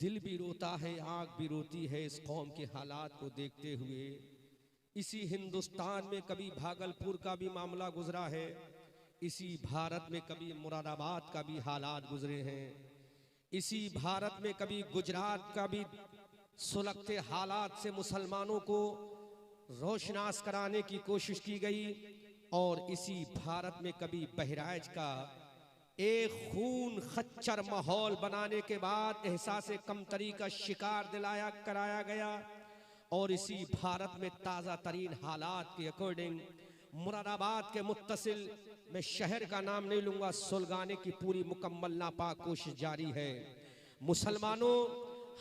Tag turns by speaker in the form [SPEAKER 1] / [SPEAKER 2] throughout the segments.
[SPEAKER 1] दिल भी रोता है, आँख भी रोती है इस कौम के हालात को देखते हुए। इसी हिंदुस्तान में कभी भागलपुर का भी मामला गुजरा है, इसी भारत में कभी मुरादाबाद का भी हालात गुजरे हैं, इसी भारत में कभी गुजरात का भी सुलगते हालात से मुसलमानों को रोशनास कराने की कोशिश की गई, और इसी भारत में कभी बहराइच का एक खून खच्चर माहौल बनाने के बाद एहसास कमतरी का शिकार कराया गया। और इसी भारत में ताज़ा तरीन हालात के अकॉर्डिंग मुरादाबाद के मुत्तसिल, मैं शहर का नाम नहीं लूंगा, सुलगाने की पूरी मुकम्मल नापाक कोशिश जारी है। मुसलमानों,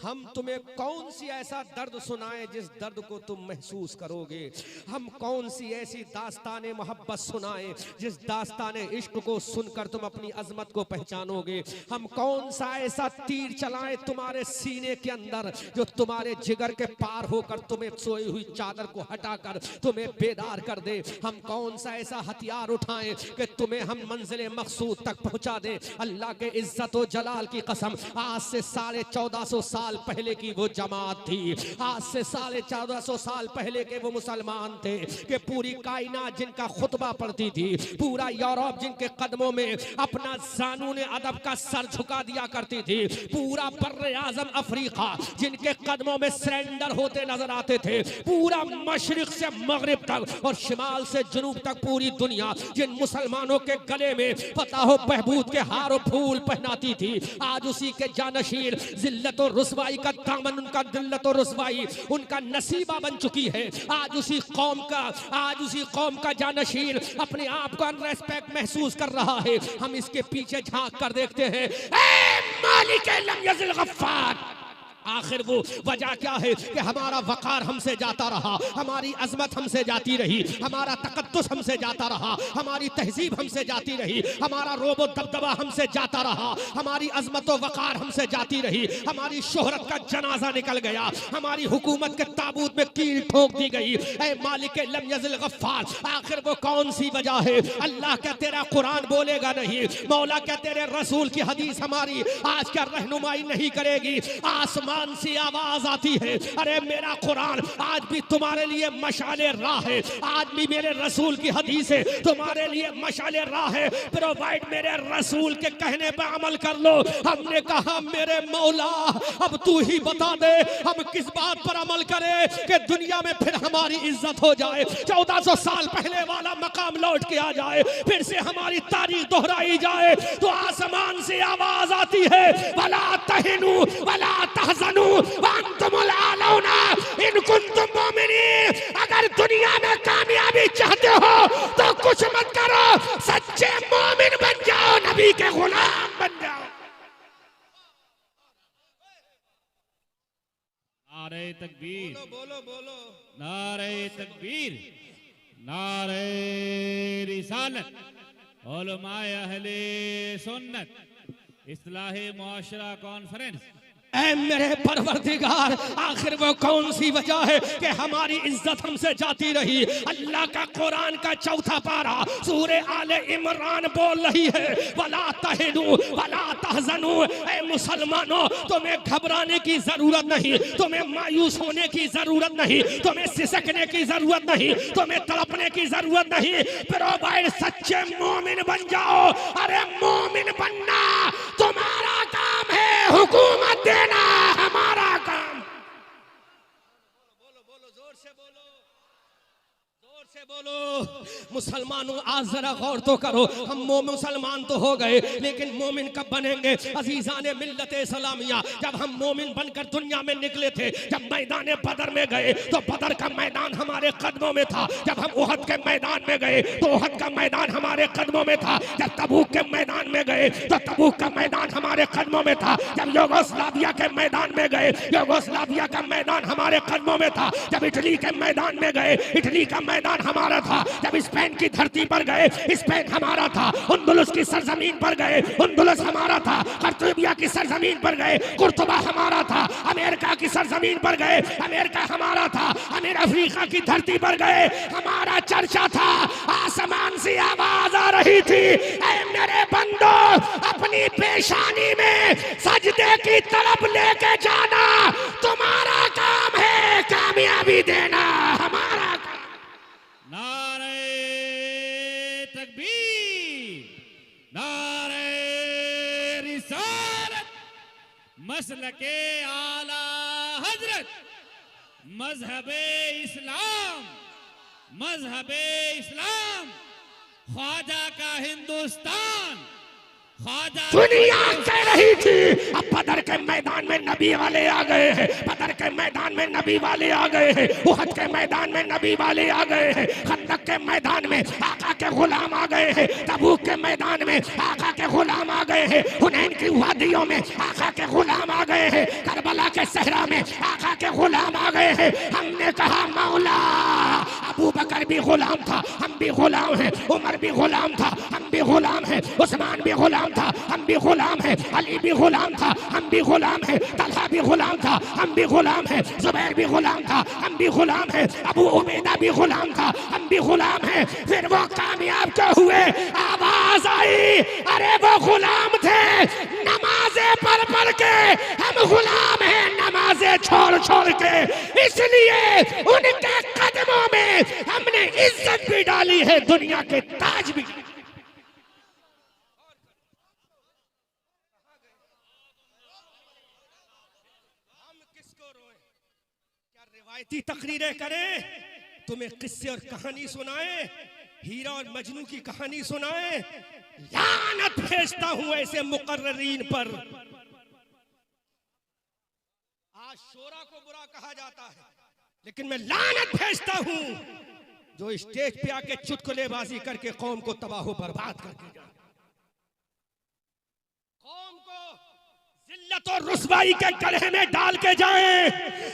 [SPEAKER 1] हम तुम्हें कौन सी ऐसा दर्द सुनाएं जिस दर्द को तुम महसूस करोगे? हम कौन सी ऐसी दास्ताने मोहब्बत सुनाएं जिस दास्ताने इश्क को सुनकर तुम अपनी अजमत को पहचानोगे? हम कौन सा ऐसा तीर चलाएं तुम्हारे सीने के अंदर जो तुम्हारे जिगर के पार होकर तुम्हें सोई हुई चादर को हटाकर तुम्हें बेदार कर दे? हम कौन सा ऐसा हथियार उठाएं कि तुम्हें हम मंजिल मकसूद तक पहुंचा दें? अल्लाह के इज्जत और जलाल की कसम, आज से 1450 साल पहले की वो जमात थी, आज से 1450 साल पहले के वो मुसलमान थे कि पूरी कायनात जिनका खुतबा पढ़ती थी, पूरा यूरोप जिनके कदमों में अपना ज़ानून अदब का सर झुका दिया करती थी, पूरा बर्रे आज़म अफ्रीका जिनके कदमों में सरेंडर होते नजर आते थे, पूरा मशरिक से मगरिब तक और शिमाल से जुनूब तक पूरी दुनिया जिन मुसलमानों के गले में पता हो बहबूद के हार और फूल पहनाती थी, आज उसी के जानशीर जिल्लत और रुसवाई का दामन, उनका दिल्लत और रुसवाई उनका नसीबा बन चुकी है। आज उसी कौम का जानशीर अपने आप को अनरेस्पेक्ट महसूस कर रहा है। हम इसके पीछे झांक कर देखते हैं, ऐ मालिक लम यज़िल गफ्फार, आखिर वो वजह क्या है कि हमारा वकार हमसे जाता रहा, हमारी अजमत हमसे जाती रही, हमारा तकद्दुस हमसे जाता रहा, हमारी तहजीब हमसे जाती रही, हमारा रोब और दबदबा हमसे जाता रहा, हमारी अजमत और वकार हमसे जाती रही, हमारी शोहरत का जनाजा निकल गया, हमारी हुकूमत के ताबूत में कील ठोक दी गई। ऐ मालिक लम यज़िल गफ्फार, आखिर वो कौन सी वजह है? अल्लाह क्या तेरा कुरान बोलेगा नहीं? मौला क्या तेरे रसूल की हदीस हमारी आज क्या रहनुमाई नहीं करेगी? आसमान से आवाज आती है, अरे मेरा कुरान आज भी तुम्हारे लिए मशाले राह है, आज भी मेरे रसूल की हदीस है तुम्हारे लिए मशाले राह है, प्रोवाइड मेरे रसूल के कहने पर अमल कर लो। हमने कहा मेरे मौला अब तू ही बता दे हम किस बात पर अमल करें कि दुनिया में फिर हमारी इज्जत हो जाए, 1400 साल पहले वाला मकाम लौट के आ जाए, फिर से हमारी तारीख दोहराई जाए। तो आसमान से आवाज आती है, वला तहिनु वला तहज़नु वअंतुमुल आलौना इन कुंतुम मोमिनीन, अगर दुनिया में कामयाबी चाहते हो तो कुछ मत करो, सच्चे मोमिन बन जाओ, नबी के गुलाम बन जाओ।
[SPEAKER 2] नारे तकबीर,
[SPEAKER 1] बोलो बोलो,
[SPEAKER 2] नारे तकबीर, नारे रिसालत, उलमाए अहले सुन्नत, इस्लाहे मुआशरा कॉन्फ्रेंस।
[SPEAKER 1] ऐ मेरे परवरदिगार, आखिर वो कौन सी वजह है कि हमारी इज्जत हमसे जाती रही? अल्लाह का कुरान का चौथा पारा सूरे आले इमरान बोल रही है, वला तहिनु वला तहज़नु। ऐ मुसलमानों, तुम्हें घबराने की जरूरत नहीं, तुम्हें मायूस होने की जरूरत नहीं, तुम्हें सिसकने की जरूरत नहीं, तुम्हें तड़पने की जरूरत नहीं, प्रोवाइड सच्चे मोमिन बन जाओ। अरे मोमिन बनना तुम्हारा काम है, हुकूमत देना हमारा काम। बोलो बोलो, जोर से बोलो, जोर से बोलो। मुसलमानों आज जरा गौर तो करो, हम मुसलमान तो हो गए लेकिन मोमिन कब बनेंगे? अजीजाने मिल्लत इस्लामिया, जब हम मोमिन बनकर दुनिया में निकले थे, जब मैदान बदर में गए तो बदर का मैदान हमारे कदमों में था, जब हम उहद के मैदान में गए तो उहद का मैदान हमारे कदमों में था, जब तबूक के मैदान में गए तो तबूक का मैदान हमारे कदमों में था, जब यूगोस्लाविया के मैदान में गए यूगोस्लाविया का मैदान हमारे कदमों में था, जब इटली के मैदान में गए इटली का मैदान मैदान हमारा था। जब स्पेन की धरती पर गए, स्पेन हमारा था। अंदलुस की सरजमीन पर गए, अंदलुस हमारा था। कर्तुबिया की सरजमीन पर गए, कुर्तुबा हमारा था। अमेरिका की सरजमीन पर गए, अमेरिका हमारा था। अमीर अफ्रीका की धरती पर गए, हमारा चर्चा था। आसमान से आवाज आ रही थी, ऐ मेरे बंदो, अपनी पेशानी में सजदे की तड़प लेके जाना, तुम्हारा काम है, कामयाबी देना हमारा काम।
[SPEAKER 2] नारे तकबीर, नारे रिसालत, मसलके आला हजरत, मजहबे इस्लाम, मजहबे इस्लाम, ख्वाजा का हिंदुस्तान, ख्वाजा
[SPEAKER 1] दुनिया कह रही थी अब बदर के मैदान में नबी वाले आ गए हैं, बदर के मैदान में नबी वाले आ गए हैं, उहद के मैदान में नबी वाले आ गए हैं, खंदक के मैदान में आका के गुलाम आ गए हैं, तबूक के मैदान में आका के गुलाम आ गए हैं, हुनैन की वादियों में आका के गुलाम आ गए हैं, करबला के सहरा में आका के गुलाम आ गए हैं। हमने कहा मौला, अबू बकर भी गुलाम था, हम भी गुलाम हैं, उमर भी गुलाम था, हम भी गुलाम हैं, उस्मान भी गुलाम था, हम भी गुलाम हैं, अली भी गुलाम था, हम भी गुलाम हैं, तलहा भी गुलाम था, हम भी गुलाम हैं, जुबैर भी गुलाम था, हम भी गुलाम हैं, अबू उबैदा भी गुलाम था, हम भी गुलाम हैं। फिर वो कामयाब क्यों हुए? आवाज आई, अरे वो गुलाम थे, नमाजें पढ़ पढ़ के हम गुलाम हैं, नमाजें छोड़ छोड़ के, इसलिए उनके कदमों में हमने इज्जत भी डाली है, दुनिया के ताज भी। रिवायती तकरीरें करें, तुम्हें किस्से और कहानी सुनाएं, हीरा और मजनू की कहानी सुनाएं, लानत भेजता हूं ऐसे मुकर्ररीन पर। आज शोरा को बुरा कहा जाता है, लेकिन मैं लानत भेजता हूं जो स्टेज पे आके चुटकुलेबाजी करके कौम को तबाह बर्बाद कर दिया, कौम को जिल्लत और रुसवाई के गड्ढे में डाल के जाए।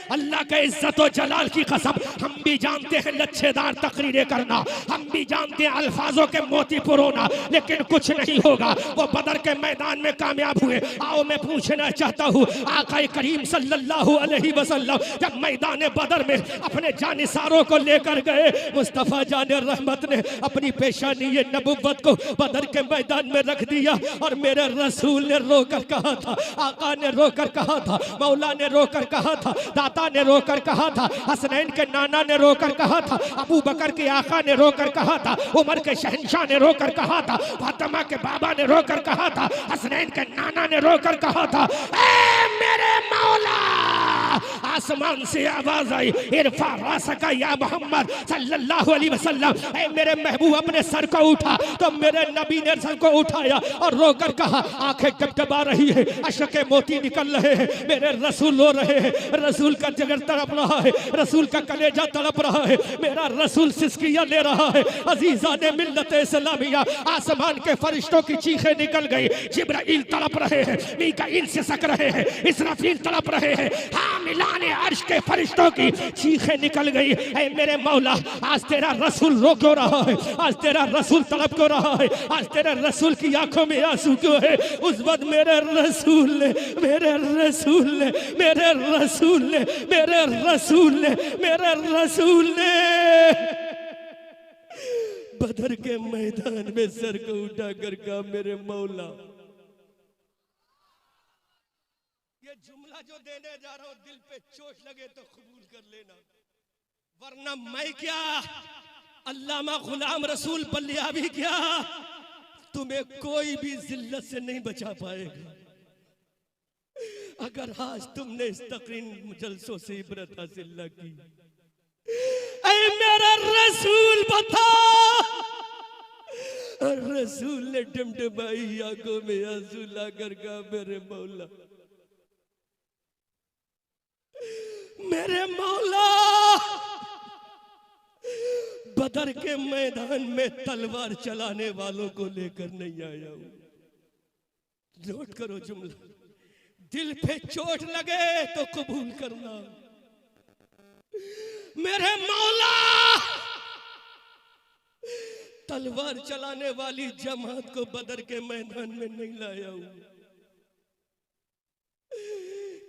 [SPEAKER 1] अल्लाह के इज्जत और जलाल की कसम, हम भी जानते हैं लच्छेदार तकरीरें करना, हम भी जानते हैं अल्फाजों के मोती पुरोना, लेकिन कुछ नहीं होगा। वो बदर के मैदान में कामयाब हुए। आओ मैं पूछना चाहता हूँ, आका करीम सल्लल्लाहु अलैहि वसल्लम जब मैदान बदर में अपने जानिसारों को लेकर गए, मुस्तफ़ा जान रहमत ने अपनी पेशानी नबुव्वत को बदर के मैदान में रख दिया और मेरे रसूल ने रोकर कहा था, आका ने रोकर कहा था, मौला ने रोकर कहा था, दाता ने रोकर कहा था, हसनैन के नाना ने रोकर कहा था, अबू बकर के आका ने रोकर कहा था, उमर के शहंशाह ने रोकर कहा था, फातिमा के बाबा ने रोकर कहा था, हसनैन के नाना ने रोकर कहा था, ऐ मेरे मौला। आसमान से आवाज आई, इरफा रासका या मोहम्मद सल्लल्लाहु अलैहि वसल्लम, ऐ मेरे महबूब अपने सर को उठा। तो मेरे नबी ने सर को उठाया और रोकर कहा, आंखें टपटपा रही है, अश्क मोती निकल रहे हैं, मेरे रसूल रो रहे हैं, रसूल का जिगर तड़प रहा है, रसूल का कलेजा तड़प रहा है, मेरा रसूल सिसकियां ले रहा है। अजीजा ने मिल्लत इस्लामिया, आसमान के फरिश्तों की चीखें निकल गई, जिब्राइल तड़प रहे हैं, मीकाईल सिसक रहे हैं, इसराफील तड़प रहे हैं, हामिलाने अर्श के फरिश्तों की चीखें निकल गई। ऐ मेरे मौला, आज तेरा रसूल रो क्यों रहा है, आज तेरा रसूल तड़प क्यों रहा है, आज तेरे रसूल की आंखों में आंसू क्यों है? उस वक्त मेरे रसूल ने, मेरे रसूल ने, मेरे रसूल ने, मेरे रसूल ने, मेरे रसूल ने बदर के मैदान में सर को उठा कर कहा, मेरे मौला। ये जुमला जो देने जा रहा हूं, दिल पे चोट लगे तो कबूल कर लेना, वरना मैं क्या, अल्लामा गुलाम रसूल बलिया भी क्या, तुम्हें कोई भी जिल्लत से नहीं बचा पाएगा। अगर आज तुमने इस तकरीर जलसों से इबरत हासिल न की, ऐ मेरा रसूल बता। और रसूल ने डमडमाई आंखों में आंसू लाकर कहा, मेरे मौला, मेरे मौला, बदर के मैदान में तलवार चलाने वालों को लेकर नहीं आया हूं। नोट करो जुमला, दिल पे चोट लगे तो कबूल करना, मेरे मौला, तलवार चलाने वाली जमात को बदर के मैदान में नहीं लाया हूं,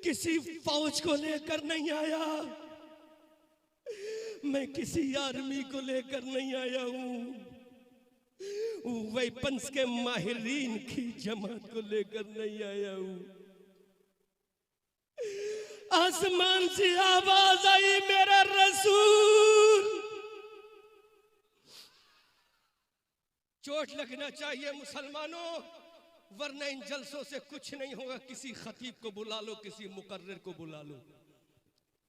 [SPEAKER 1] किसी फौज को लेकर नहीं आया, मैं किसी आर्मी को लेकर नहीं आया हूं, वेपन्स के माहिरीन की जमात को लेकर नहीं आया हूं। आसमान से आवाज आई, मेरा रसूल। चोट लगना चाहिए मुसलमानों, वरना इन जलसों से कुछ नहीं होगा। किसी खतीब को बुला लो, किसी मुकर्रिर को बुला लो,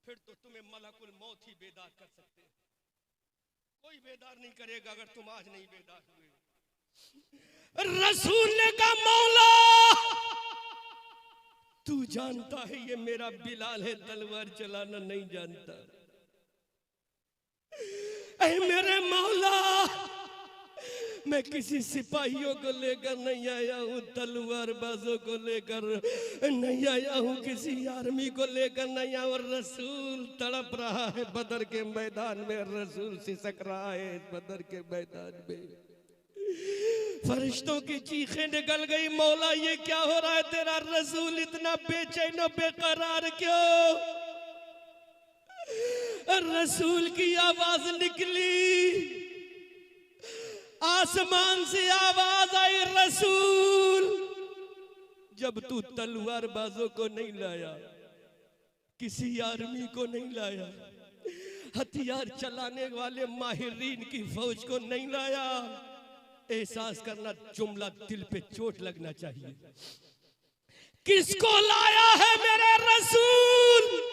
[SPEAKER 1] फिर तो तुम्हें मलकुल मौत ही बेदार कर सकते हैं। कोई बेदार नहीं करेगा अगर तुम आज नहीं बेदार हुए। रसूल ने कहा, मौला तू जानता है ये मेरा बिलाल है, तलवार चलाना नहीं जानता। ऐ मेरे मौला, मैं किसी सिपाहियों को लेकर नहीं आया हूँ, तलवार बाजों को लेकर नहीं आया हूँ, किसी आर्मी को लेकर नहीं आया हूँ। रसूल तड़प रहा है बदर के मैदान में, रसूल सिसक रहा है बदर के मैदान में। फरिश्तों की चीखें निकल गई, मौला ये क्या हो रहा है, तेरा रसूल इतना बेचैन और बेकरार क्यों? रसूल की आवाज निकली, आसमान से आवाज आई, रसूल जब तू तलवार बाजों को नहीं लाया, किसी आर्मी को नहीं लाया, हथियार चलाने वाले माहिरीन की फौज को नहीं लाया, एहसास करना जुमला दिल पे चोट लगना चाहिए। किसको लाया है मेरे रसूल?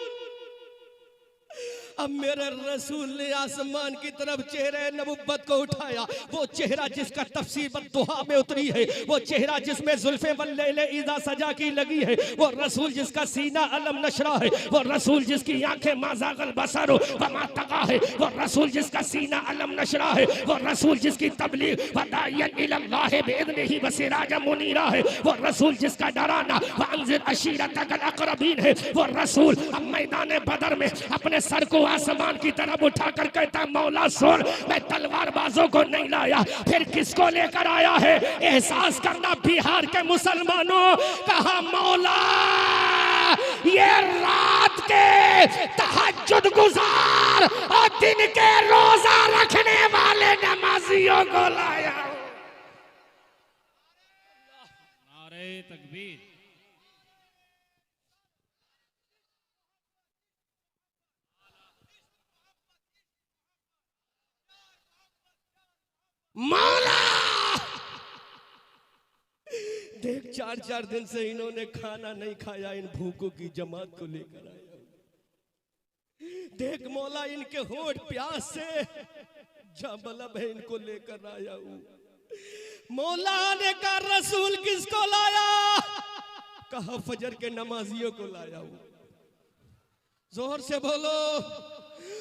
[SPEAKER 1] अब मेरे रसूल ने आसमान की तरफ चेहरे नबुव्वत को उठाया, वो चेहरा जिसका तफसीर दुहा में उतरी है, वो चेहरा जिसमें जुल्फे वल्लैल इज़ा सजा की लगी है, वो रसूल जिसका सीना अलम नशरा है, वो रसूल जिसकी आंखें माज़ागल बसर वमा तगा है, वो रसूल जिसका सीना अलम नशरा है, वो रसूल जिसकी तबलीग वदायन इलल्लाह बिइज़निही वसिराजम मुनीरा है, वो रसूल जिसका डराना वअंज़िर अशीरतकल अक़रबीन है, वो रसूल अब मैदान बदर में अपने सर को आसमान की तरफ उठाकर कहता है, मौला सुन, मैं तलवार बाजों को नहीं लाया, फिर किसको लेकर आया है? एहसास करना बिहार के मुसलमानों, कहा मौला ये रात के तहज्जुद गुजार और दिन के रोजा रखने वाले नमाजियों को लाया।
[SPEAKER 2] नारे तकबीर।
[SPEAKER 1] मौला देख, 4-4 दिन से इन्होंने खाना नहीं खाया, इन भूखों की जमात को लेकर आया। देख मौला, इनके होंठ प्यास से जाबलब है, इनको लेकर आया हूं। मौला ने कहा, रसूल किसको लाया? कहा फजर के नमाजियों को लाया हूं। जोर से बोलो,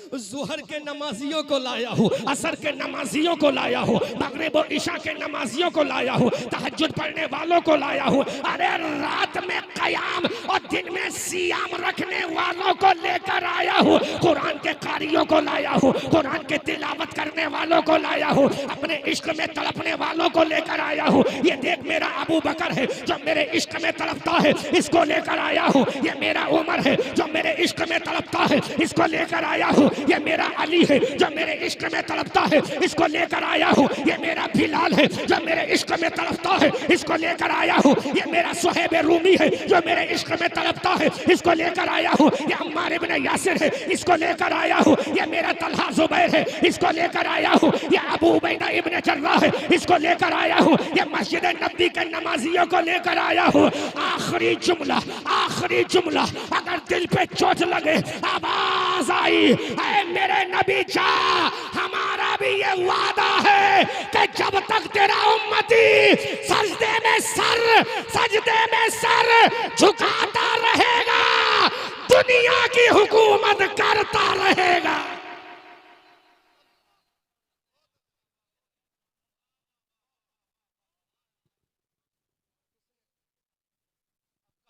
[SPEAKER 1] ज़ुहर के नमाजियों को लाया हूँ, असर के नमाजियों को लाया हूँ, मगरिब और इशा के नमाजियों को लाया हूँ, तहज्जुद पढ़ने वालों को लाया हूँ, अरे रात में क़याम और दिन में सियाम रखने वालों को लेकर आया हूँ, कुरान के कारियों को लाया हूँ, कुरान के तिलावत करने वालों को लाया हूँ, अपने इश्क में तड़पने वालों को लेकर आया हूँ। ये देख मेरा अबू बकर है जो मेरे इश्क में तड़पता है, इसको लेकर आया हूँ। ये मेरा उमर है जो मेरे इश्क में तड़पता है, इसको लेकर आया हूँ। ये मेरा अली है जो मेरे इश्क में तड़पता है, इसको लेकर आया हूँ। ये मेरा बिलाल है जो मेरे इश्क में तड़पता है, इसको लेकर आया हूँ। ये मेरा सुहैब रूमी है जो मेरे इश्क में तड़पता है, इसको लेकर आया हूँ। ये अम्मार इब्न यासिर है, इसको लेकर आया हूँ। ये मेरा तलहा जुबैर है, इसको लेकर आया हूँ। ये अबू उबैदा इब्न जर्राह है, इसको लेकर आया हूँ। ये मस्जिद नबी के नमाजियों को लेकर आया हूँ। आखिरी जुमला, आखिरी जुमला, अगर दिल पे चोट लगे, आवाज आई, मेरे नबी जा, हमारा भी ये वादा है कि जब तक तेरा उम्मती सजदे में सर झुकाता रहेगा, दुनिया की हुकूमत करता रहेगा।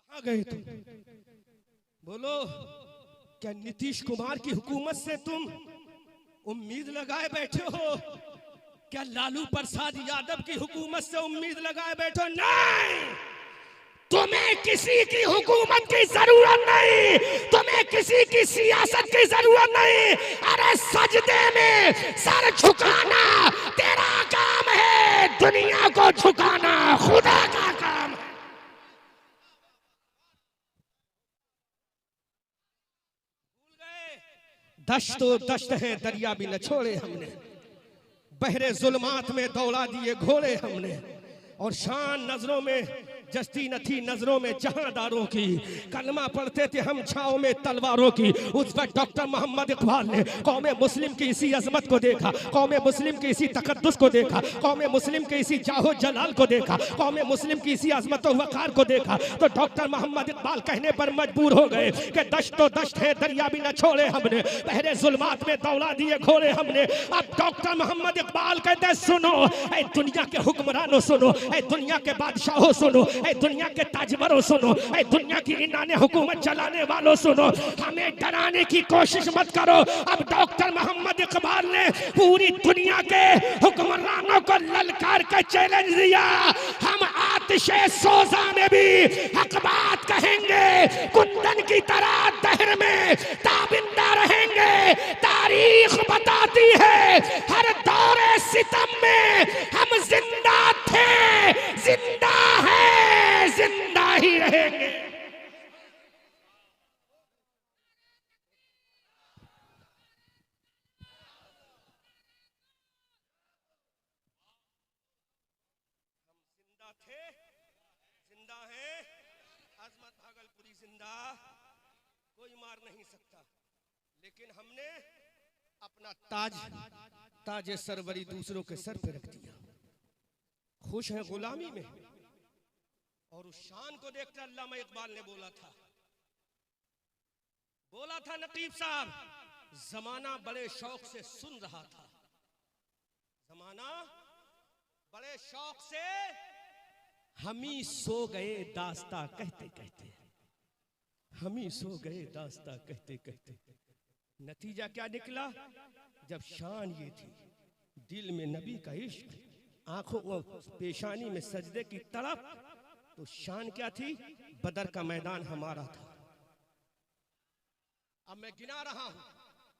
[SPEAKER 1] कहां गए तुम? बोलो, क्या नीतीश कुमार की हुकूमत से तुम उम्मीद लगाए बैठे हो? क्या लालू प्रसाद यादव की हुकूमत से उम्मीद लगाए बैठो? नहीं, तुम्हें किसी की हुकूमत की जरूरत नहीं, तुम्हें किसी की सियासत की जरूरत नहीं। अरे सजदे में सर झुकाना तेरा काम है, दुनिया को झुकाना खुदा का काम है। दश्त तो दश्त है, दरिया भी न छोड़े हमने, बहरे जुल्मात में दौड़ा दिए घोड़े हमने, और शान नजरों में जस्ती न थी नजरों में जहांदारों की, कलमा पढ़ते थे हम छाओं में तलवारों की। उस वक्त डॉक्टर मोहम्मद इकबाल ने कौमे मुस्लिम की इसी अजमत को देखा, कौमे मुस्लिम की इसी तकद्दुस को देखा, कौमे मुस्लिम के इसी जाहो जलाल को देखा, कौमे मुस्लिम की इसी अजमत व वकार को देखा। तो डॉक्टर मोहम्मद इकबाल कहने पर मजबूर हो गए कि दश्त तो दश्त है, दरिया भी न छोड़े हमने, बहरे जुल्मात में दौड़ा दिए घोड़े हमने। अब डॉक्टर मोहम्मद इकबाल कहते सुनो ऐ दुनिया के हुक्मरानों, सुनो ऐ दुनिया के बादशाहों, सुनो ऐ दुनिया के ताजवरों, सुनो ऐ दुनिया की इन्होंने हुकूमत चलाने वालों, सुनो हमें डराने की कोशिश मत करो। अब डॉक्टर मोहम्मद इकबाल ने पूरी दुनिया के हुक्मरानों को ललकार कर चैलेंज दिया, हम आतिशे सोजा में भी हक बात कहेंगे, कुंदन की तरह दहर में ताबिंदा रहेंगे। तारीख बताती है हर दौरे सितम में हम जिंदा थे, जिंदा है, जिंदा ही रहेंगे। जिंदा थे, जिंदा है, अजमत भागलपुरी जिंदा, कोई मार नहीं सकता। लेकिन हमने अपना ताज सरवरी दूसरों के सर पे रख दिया, खुश है गुलामी में। और उस शान को देखकर अल्लामा इकबाल ने बोला था नकीब साहब, जमाना बड़े शौक से सुन रहा था, जमाना बड़े शौक से, हम ही सो गए दास्ता कहते कहते, हम ही सो गए दास्ता कहते कहते। नतीजा क्या निकला? जब शान ये थी, दिल में नबी का इश्क, आंखों पेशानी में सजदे की तड़प, तो शान क्या थी? बदर का मैदान हमारा था। अब मैं गिना रहा हूं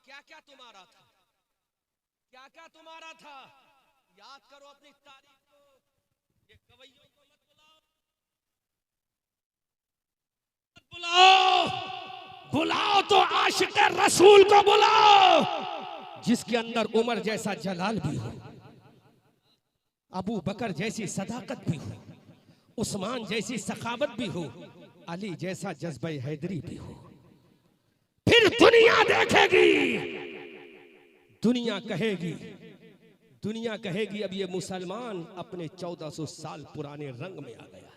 [SPEAKER 1] क्या क्या तुम्हारा था, क्या क्या तुम्हारा था। याद करो अपनी तारीख को। ये कवैयों को मत बुलाओ, बुलाओ तो आशिक रसूल को बुलाओ, जिसके अंदर उमर जैसा जलाल भी हो, अबू बकर जैसी सदाकत भी हो, उस्मान जैसी सखावत भी हो, अली जैसा जज्बा हैदरी भी हो। फिर दुनिया देखेगी, दुनिया कहेगी अब ये मुसलमान अपने 1400 साल पुराने रंग में आ गया है।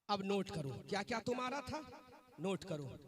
[SPEAKER 1] अब नोट करो क्या क्या तुम्हारा था, नोट करो,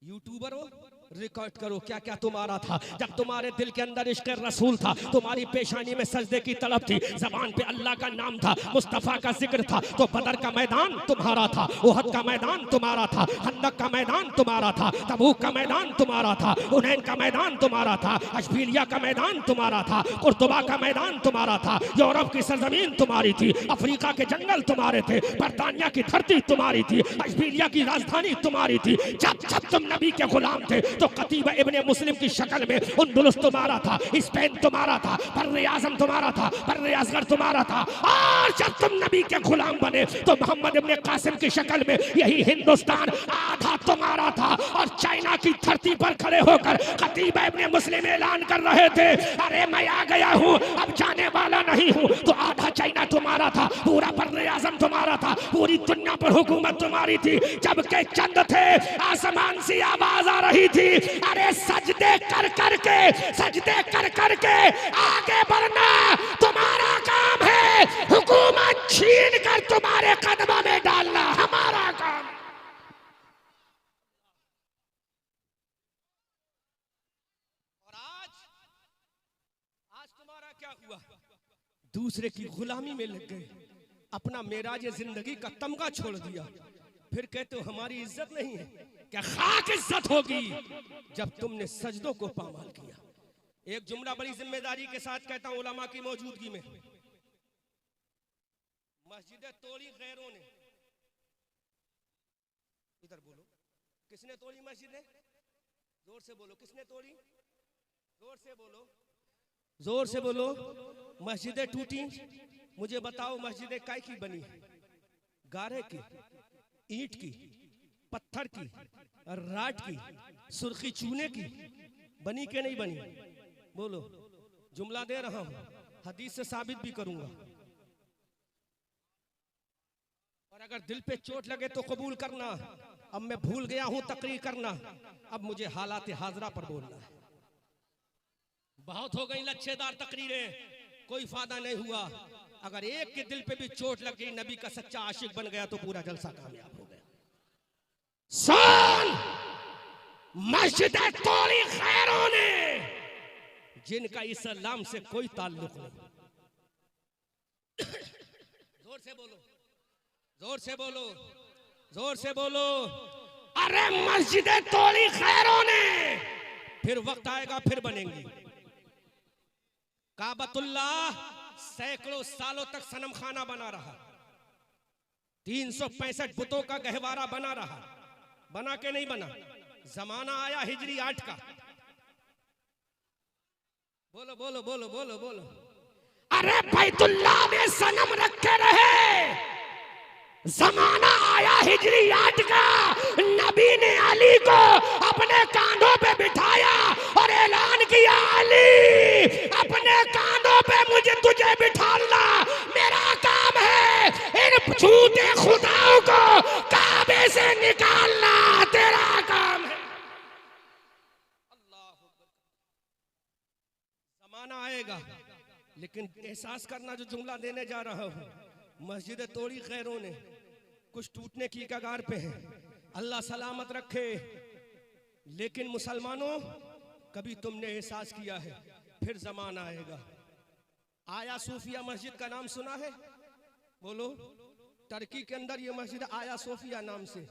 [SPEAKER 1] यूट्यूबर हो रिकॉर्ड करो क्या क्या तुम्हारा था। जब तुम्हारे दिल के अंदर इश्क रसूल था, तुम्हारी पेशानी में सजदे की तलब थी, जबान पे अल्लाह का नाम था, मुस्तफा का जिक्र था, तो बदर का मैदान तुम्हारा था, उहद का मैदान तुम्हारा था, खंदक का मैदान तुम्हारा था, तबूक का मैदान तुम्हारा था, हुनैन का मैदान तुम्हारा था, अशबीलिया का मैदान तुम्हारा था, कुर्तुबा का मैदान तुम्हारा था, यूरोप की सरजमीन तुम्हारी थी, अफ्रीका के जंगल तुम्हारे थे, बरतानिया की धरती तुम्हारी थी, अशबीलिया की राजधानी तुम्हारी थी। जब जब तुम नबी के गुलाम थे तो कतीबा इब्ने मुस्लिम की शक्ल में उंदुलुस तुम्हारा था, स्पेन तुम्हारा था, बर्रे आज़म तुम्हारा था, बर्रे असगर तुम्हारा था। और जब तुम नबी के गुलाम बने तो मोहम्मद इब्ने कासिम की शक्ल में यही हिंदुस्तान आधा तुम्हारा था। और चाइना की धरती पर खड़े होकर कतीबा इब्ने मुस्लिम ऐलान कर रहे थे, अरे मैं आ गया हूँ, अब जाने वाला नहीं हूँ। तो आधा चाइना तुम्हारा था, पूरा बर्रे आज़म तुम्हारा था, पूरी दुनिया पर हुकूमत तुम्हारी थी। जबकि चंद थे, आसमान से आवाज आ रही थी, अरे सजदे कर करके आगे बढ़ना तुम्हारा काम है, हुकूमत छीन कर तुम्हारे कदमों में डालना हमारा काम। और आज तुम्हारा क्या हुआ? दूसरे की गुलामी में लग गए, अपना मेराज जिंदगी का तमगा छोड़ दिया। फिर कहते हो हमारी इज्जत नहीं है, क्या खाक इज्जत होगी जब तुमने सजदों को पामाल किया। एक जुमला बड़ी जिम्मेदारी के साथ कहता हूं उलमा की मौजूदगी में। मस्जिदें तोड़ी गैरों ने, इधर बोलो, किसने तोड़ी मस्जिदें? जोर से बोलो, किसने तोड़ी? जोर से बोलो, जोर से बोलो। मस्जिदें टूटी, मुझे बताओ मस्जिदें काय की बनी? गारे की, ईंट की, पत्थर की, राट की, सुर्खी चूने की बनी के नहीं बनी? बोलो। जुमला दे रहा हूं, हदीस से साबित भी करूंगा। और अगर दिल पे चोट लगे तो कबूल करना। अब मैं भूल गया हूं तकरीर करना, अब मुझे हालात हाजरा पर बोलना है। बहुत हो गई लच्छेदार तकरीरें, कोई फायदा नहीं हुआ। अगर एक के दिल पे भी चोट लग गई, नबी का सच्चा आशिक बन गया तो पूरा जलसा कामयाब हो गया। सुन, मस्जिदें तोड़ी खैरों ने जिनका इस्लाम से कोई ताल्लुक नहीं। जोर से बोलो, जोर से बोलो, जोर से बोलो। अरे मस्जिदें तोड़ी खैरों ने, फिर वक्त आएगा फिर बनेंगी। काबतुल्लाह सैकड़ों सालों तक सनम खाना बना रहा, 365 बुतों का गहवारा बना रहा। बना के नहीं बना, जमाना आया हिजरी 8 का। बोलो बोलो बोलो बोलो बोलो। अरे बैतुल्लाह में सनम रखे रहे, जमाना आया हिजरी 8 का। नबी ने अली को अपने कांधों पे बिठाया और ऐलान किया, अली अपने कांधों पे मुझे तुझे बिठाना मेरा काम है, इन झूठे खुदाओं को काबे से निकालना तेरा काम है। अल्लाह, जमाना आएगा, लेकिन एहसास करना जो जुमला देने जा रहा हूं, मस्जिदें तोड़ी खैरों ने, कुछ टूटने की कगार पे है, अल्लाह सलामत रखे। लेकिन मुसलमानों, कभी तुमने एहसास किया है फिर जमाना आएगा। आया सूफिया मस्जिद का नाम सुना है? बोलो। टर्की के अंदर ये मस्जिद आया सोफिया नाम से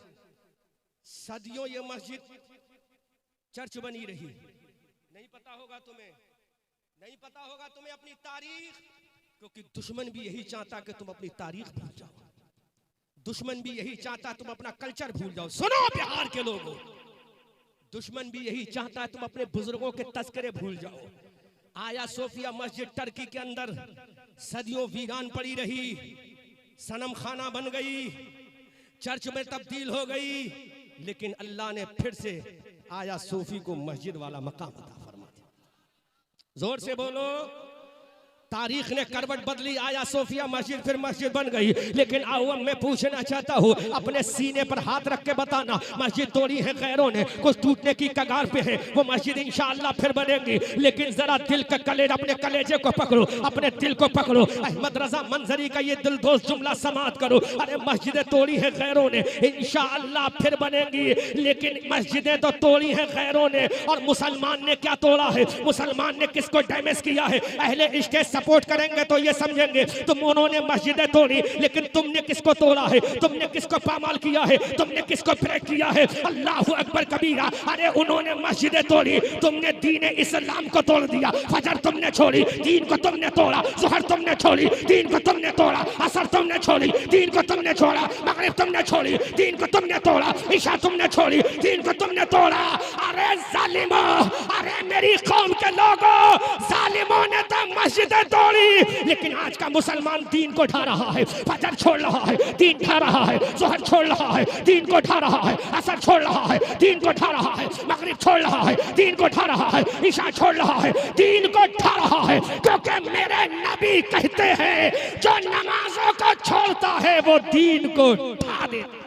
[SPEAKER 1] सदियों ये मस्जिद चर्च बनी रही। नहीं पता होगा तुम्हें, नहीं पता होगा तुम्हें अपनी तारीख, क्योंकि दुश्मन भी यही चाहता कि तुम अपनी तारीख भूल जाओ। दुश्मन भी यही चाहता तुम अपना कल्चर भूल जाओ। सुनो बिहार के लोगों, दुश्मन भी यही चाहता है तुम अपने बुजुर्गों के तस्करे भूल जाओ। आया सोफिया मस्जिद टर्की के अंदर सदियों वीरान पड़ी रही, सनम खाना बन गई, चर्च में तब्दील हो गई। लेकिन अल्लाह ने फिर से आया सोफी को मस्जिद वाला मकाम अता फरमा दिया। जोर से बोलो। तारीख ने करवट बदली, आया सोफिया मस्जिद फिर मस्जिद बन गई। लेकिन आओ मैं पूछना चाहता हूँ, अपने सीने पर हाथ रख के बताना, मस्जिद तोड़ी है गैरों ने, कुछ टूटने की कगार पे है, वो मस्जिद इंशाअल्लाह फिर बनेगी। लेकिन जरा दिल का कलेज, अपने कलेजे को पकड़ो, अपने दिल को पकड़ो। अहमद रजा मंजरी का ये दिल दोस्त जुमला समाप्त करो। अरे मस्जिदें तोड़ी है गैरों ने, इंशाअल्लाह फिर बनेगी। लेकिन मस्जिदें तो तोड़ी है गैरों ने, और मुसलमान ने क्या तोड़ा है? मुसलमान ने किसको डैमेज किया है? अहले इश्क सपोर्ट करेंगे तो ये समझेंगे तुम उन्होंने मस्जिदें तोड़ी, लेकिन तुमने किसको तोड़ा है? तुमने किसको पामाल किया है? तुमने किसको ब्रेक किया है? अल्लाहु अकबर कबीरा। अरे उन्होंने मस्जिदें तोड़ी, तुमने दीन इस्लाम को तोड़ दिया। फजर तुमने छोड़ी, दीन को तुमने तोड़ा। ज़ुहर तुमने छोड़ी, दीन को तुमने तोड़ा। असर तुमने छोड़ी, दीन को तुमने छोड़ा। मगरिब तुमने छोड़ी, दीन को तुमने तोड़ा। इशा तुमने छोड़ी, दीन को तुमने तोड़ा। अरे जालिमो, अरे मेरी कौम के लोगों, जालिमों ने तो मस्जिदें तोड़ी, लेकिन आज का मुसलमान दीन को ढा रहा है। फजर छोड़ रहा है, दीन ढा रहा है। ज़ुहर छोड़ रहा है, दीन को ढा रहा है। असर छोड़ रहा है, दीन को ढा रहा है। मगरिब छोड़ रहा है, दीन को ढा रहा है। इशा छोड़ रहा है, दीन को ढा रहा है। क्योंकि मेरे नबी कहते हैं, जो नमाजों को छोड़ता है वो दीन को ढा देता है।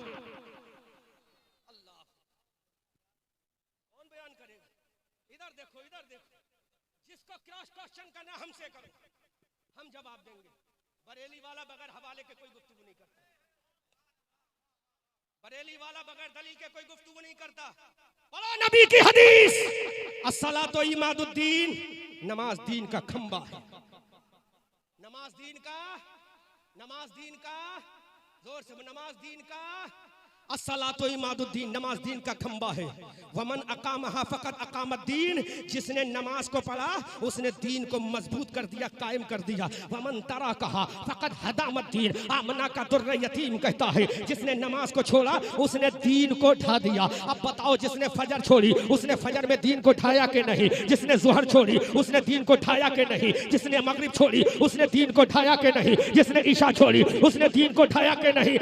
[SPEAKER 1] कौन बयान करेगा? इधर देखो, इधर देखो। जिसको क्रॉस क्वेश्चन करना हमसे करो, हम जवाब देंगे। बरेली वाला बगैर हवाले के कोई गुफ्तगू नहीं करता। बरेली वाला बगैर दलील के कोई गुफ्तगू नहीं करता। पढ़ो नबी की हदीस, अस्सलातु इमादुद्दीन, नमाज दीन का खंबा है। नमाज दीन का, नमाज दीन का, जोर से नमाज दीन का अस्सलातु इमादुद्दीन, नमाज दीन का खंबा है। वमन अकामहा फकत अकामद्दीन, जिसने नमाज को पढ़ा उसने दीन को मजबूत कर दिया, कायम कर दिया। वमन तरा कहा फकत हदामद्दीन, आमना का दुर्र यतीम कहता है जिसने नमाज को छोड़ा उसने दीन को ढा दिया। अब बताओ, जिसने फजर छोड़ी उसने फजर में दीन को ढाया के नहीं? जिसने जुहर छोड़ी उसने दीन को ढाया के नहीं? जिसने मगरिब छोड़ी उसने दीन को ढाया के नहीं? जिसने ईशा छोड़ी उसने दीन को ढाया के नहीं?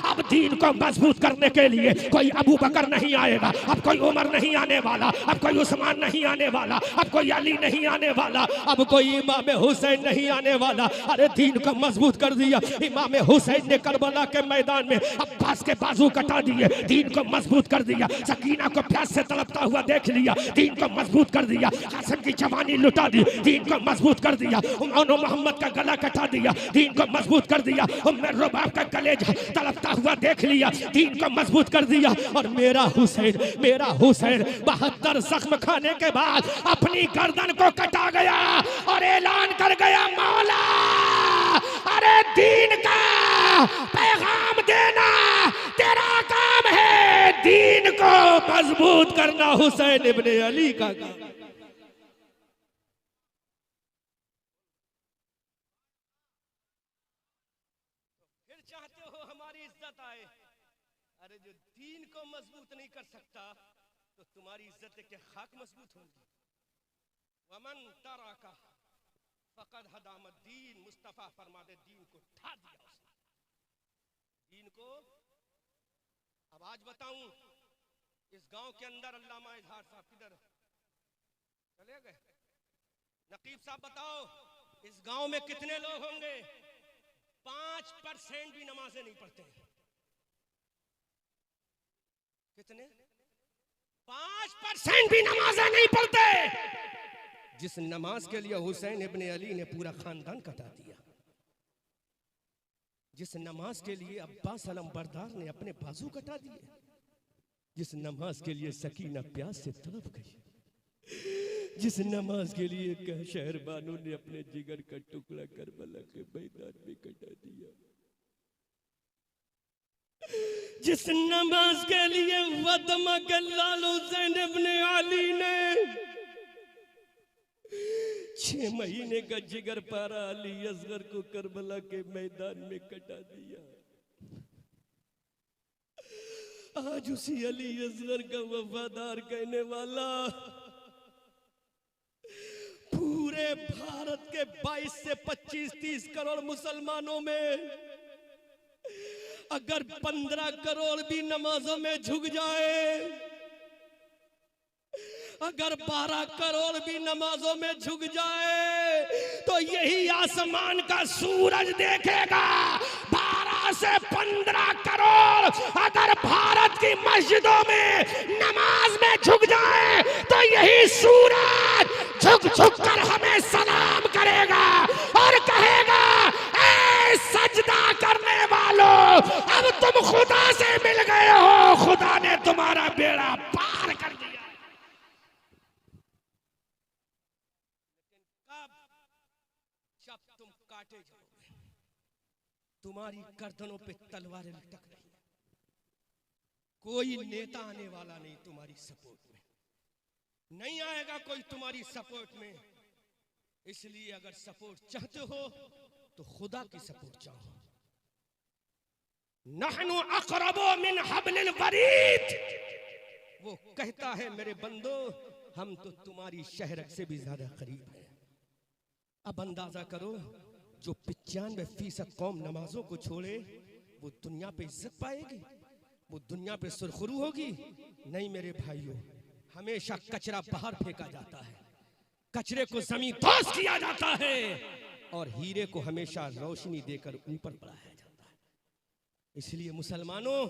[SPEAKER 1] अब दीन को मजबूत करने के लिए कोई अबू बकर नहीं आएगा, अब कोई उमर नहीं आने वाला, अब कोई उस्मान नहीं आने वाला, अब कोई अली नहीं आने वाला, अब कोई इमाम हुसैन नहीं आने वाला। अरे दीन को मजबूत कर दिया। इमाम हुसैन ने करबला के मैदान में अब्बास के बाजू कटा दिए, दीन को मजबूत कर दिया। सकीना को प्यास से तड़पता हुआ देख लिया, दीन को मजबूत कर दिया। कासिम की जवानी लुटा दी, दीन को मजबूत कर दिया। उमर मोहम्मद का गला कटा दिया, दीन को मजबूत कर दिया। उम्र रुबाब का कलेजा तड़पता हुआ देख लिया, दीन को मजबूत कर दिया। और मेरा हुसैन 72 जख्म खाने के बाद अपनी गर्दन को कटा गया और ऐलान कर गया, मौला अरे दीन का पैगाम देना तेरा काम है, दीन को मजबूत करना हुसैन इब्ने अली का काम। अरे जो दीन को मजबूत नहीं कर सकता तो तुम्हारी इज्जत के खाक मजबूत होंगी। वमन तरा का फकद हदामद्दीन, मुस्तफा फरमाते दीन को ढा दिया उसने, दीन को। अब आज बताऊं, इस गांव के अंदर अल्लामा इजहार साहब किधर चले गए? नकीब साहब बताओ, इस गांव में कितने लोग होंगे 5% भी नमाजें नहीं पढ़ते? कितने? 5% भी नमाजें नहीं पढ़ते। जिस नमाज के लिए हुसैन इब्ने अली ने पूरा खानदान कटा दिया, जिस नमाज के लिए अब्बास अलम बरदार ने अपने बाजू कटा दिए, जिस नमाज के लिए सकीना प्यास से तड़प गई, जिस नमाज के लिए शहर बानो ने अपने जिगर का टुकड़ा करबला के मैदान में कटा दिया, जिस नमाज के लिए वदमा के लाल हुसैन इब्ने अली ने 6 महीने का जिगर पारा अली असगर को करबला के मैदान में कटा दिया। आज उसी अली असगर का वफादार कहने वाला पूरे भारत के 22 से 25-30 करोड़ मुसलमानों में अगर 15 करोड़ भी नमाजों में झुक जाए, अगर 12 करोड़ भी नमाजों में झुक जाए तो यही आसमान का सूरज देखेगा। 12 से 15 करोड़ अगर भारत की मस्जिदों में नमाज में झुक जाए तो यही सूरज झुक झुक कर हमें सलाम करेगा और कहेगा, ऐ सजदा करने वालों, अब तुम खुदा से मिल गए हो, खुदा ने तुम्हारा बेड़ा पार कर दिया। जब तुम काटे जाओगे, तुम्हारी गर्दनों पे तलवारें लटक रही हैं, कोई नेता आने वाला नहीं तुम्हारी सपोर्ट में, नहीं आएगा कोई तुम्हारी सपोर्ट में। इसलिए अगर सपोर्ट चाहते हो तो खुदा की सपोर्ट चाहो। नहनु अक़रबु मिन हब्लिल वरीद, वो कहता है मेरे बंदो हम तो तुम्हारी शहरक से भी ज्यादा करीब हैं। अब अंदाजा करो, जो 95% कौम नमाजों को छोड़े वो दुनिया पे इज्जत पाएगी, वो दुनिया पे सुरखरू होगी? नहीं मेरे भाइयों, हमेशा कचरा बाहर फेंका जाता है, कचरे को जमीन दोष किया जाता है और हीरे को हमेशा रोशनी देकर ऊपर बढ़ाया जाता है। इसलिए मुसलमानों,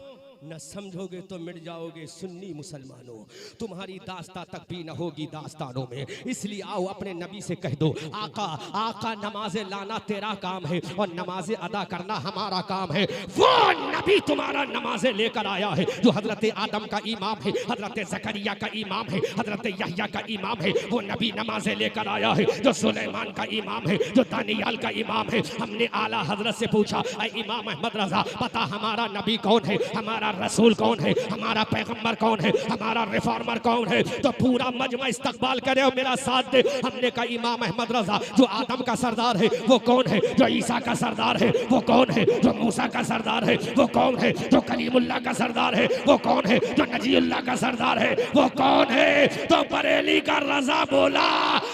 [SPEAKER 1] न समझोगे तो मिट जाओगे सुन्नी मुसलमानों। तुम्हारी दास्ता तक भी न होगी दास्तानों में। इसलिए आओ अपने नबी से कह दो, आका आका नमाज़े लाना तेरा काम है और नमाज़े अदा करना हमारा काम है। वो नबी तुम्हारा नमाज़े लेकर आया है जो हजरत आदम का इमाम है, हजरत ज़करिया का इमाम है, हजरत यहया का इमाम है। वो नबी नमाज़े लेकर आया है जो सुलेमान का इमाम है, जो दानियाल का इमाम है। हमने आला हजरत से पूछा, ऐ इमाम अहमद रजा, पता हमारा नबी कौन है, हमारा रसूल कौन है, हमारा पैगंबर कौन है, हमारा रिफॉर्मर कौन है? तो पूरा मजमा इस्तकबाल करे और मेरा साथ दे। हमने कहा इमाम अहमद रजा, जो आदम का सरदार है वो कौन है, जो ईसा का सरदार है वो कौन है, जो मूसा का सरदार है वो कौन है, जो कलीमुल्लाह का सरदार है वो कौन है, जो नजीउल्लाह का सरदार है वो कौन है? तो बरेली का रजा बोला,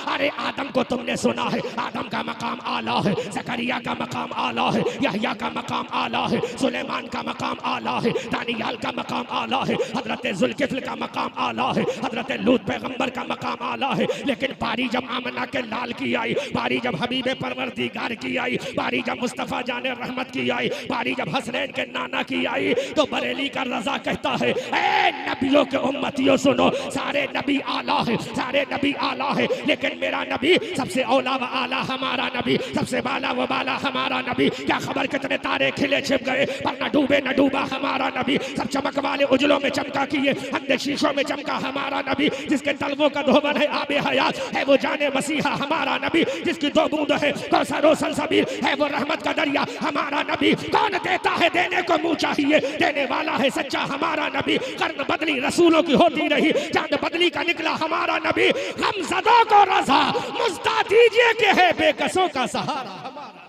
[SPEAKER 1] अरे आदम को तुमने सुना है, आदम का मकाम आला है, ज़करिया का मकाम आला है, यहया का मकाम आला है, सुलेमान का मकाम आला है, दानियाल का मकाम आला है, हजरत जुल्किफ्ल का मकाम आला है, हजरत लूत पैगंबर का मकाम आला है। लेकिन बारी जब आमना के लाल की आई, बारी जब हबीब परवरदिगार की आई, बारी जब मुस्तफ़ा जाने रहमत की आई, बारी जब हसनैन के नाना की आई, तो बरेली का रजा कहता है, ए नबियों के उम्मतियों सुनो, सारे नबी आला है, सारे नबी आला है, लेकिन मेरा नबी सबसे औला व आला हमारा नबी, सबसे बाला व बाला हमारा नबी। क्या खबर कितने तारे खिले छिप गए पर न डूबे न डूबा हमारा नबी। सब चमक वाले उजलों में चमका किए, अंधे शीशों में चमका हमारा नबी। जिसके तलवों का धोबन है आबे हयात है वो जाने मसीहा हमारा नबी। जिसकी दो बूंद है कौसर और सलसबील है वो रहमत का दरिया हमारा नबी। कौन देता है देने को मुंह चाहिए, देने वाला है सच्चा हमारा नबी। कर्न बदली रसूलों की होती रही, चांद बदली का निकला हमारा नबी। हम ज़दों को रज़ा मुस्ता दीजिए कि है बेकसों का सहारा हमारा।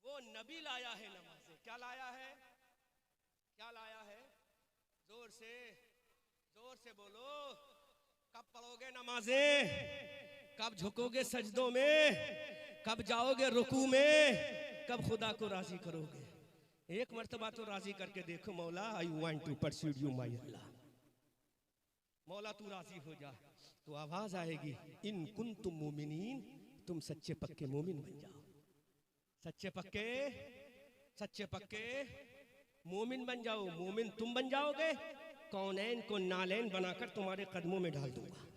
[SPEAKER 1] वो नबी लाया है नमाज़ें। क्या लाया है, क्या लाया है? जोर से बोलो। कब पढ़ोगे नमाज़ें, कब झुकोगे सजदों में, कब जाओगे रुकू में, कब खुदा को राजी करोगे? एक मर्तबा तो राजी करके देखो, मौला I want to pursue you my Allah, मौला तू राजी हो जा। तो आवाज आएगी, इन कुंतुम मोमिनीन, तुम सच्चे पक्के मोमिन बन जाओ। सच्चे पक्के मोमिन बन जाओ। मोमिन तुम बन जाओगे, कौनैन को नालैन बनाकर तुम्हारे कदमों में डाल दूंगा।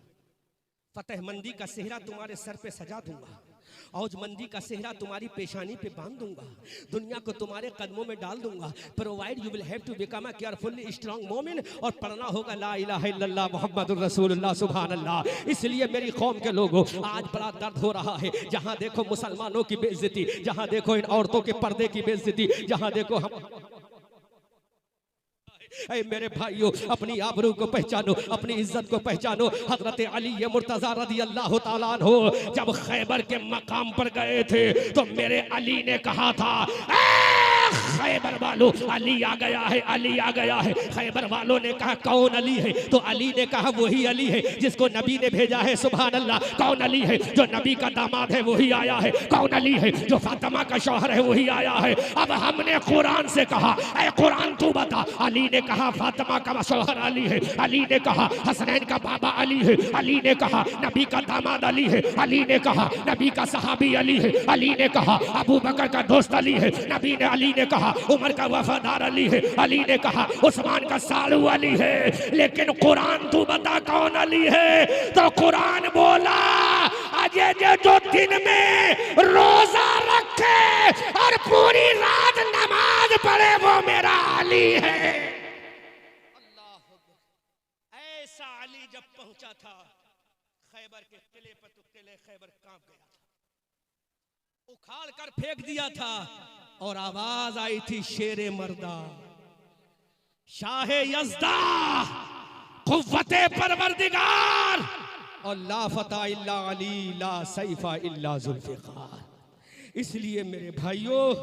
[SPEAKER 1] फतेहमंदी का सेहरा तुम्हारे सर पे सजा दूंगा, औजमंदी का सेहरा तुम्हारी पेशानी पे बांध दूंगा, दुनिया को तुम्हारे कदमों में डाल दूंगा। Provide you will have to become a carefully strong मोमिन, और पढ़ना होगा ला इलाहा इल्लल्लाह मुहम्मदुर रसूलुल्लाह सुभान अल्लाह। इसलिए मेरी कौम के लोगों, आज बड़ा दर्द हो रहा है। जहां देखो मुसलमानों की बेइज्जती, जहां देखो इन औरतों के पर्दे की बेइज्जती, जहां देखो हम। ऐ मेरे भाइयों, अपनी आबरू को पहचानो, अपनी इज्जत को पहचानो। हजरत अली मुर्तजा रज़ी अल्लाह तआला अन्हु जब खैबर के मकाम पर गए थे तो मेरे अली ने कहा था, खैबर वालों अली आ गया है, अली आ गया है। खैबर वालों ने कहा कौन अली है? तो अली ने कहा वही अली है जिसको नबी ने भेजा है। सुभान अल्लाह। कौन अली है? जो नबी का दामाद है वही आया है। कौन अली है? जो फातिमा का शौहर है वही आया है। अब हमने कुरान से कहा, ऐ कुरान तू बता। अली ने कहा फातिमा का शौहर अली है, अली ने कहा हसनैन का बाबा अली है, अली ने कहा नबी का दामाद अली है, अली ने कहा नबी का सहाबी अली है, अली ने कहा अबू बकर का दोस्त अली है, नबी ने अली ने कहा उमर का वफादार अली है, अली ने कहा उस्मान का सालू अली है। लेकिन कुरान तू बता कौन अली है? तो कुरान बोला अजय जो दिन में रोजा रखे और पूरी रात नमाज पढ़े वो मेरा अली है। ऐसा अली जब पहुंचा था खैबर के किले पर तो किले खैबर कांप गया था, उखाड़ कर फेंक दिया था और आवाज आई थी शेरे मर्दा, शाहे यज़दा, कुव्वते परवरदिगार, और ला फता इल्ला अली, ला सैफा इल्ला जुल्फ़िकार। इसलिए मेरे भाइयों,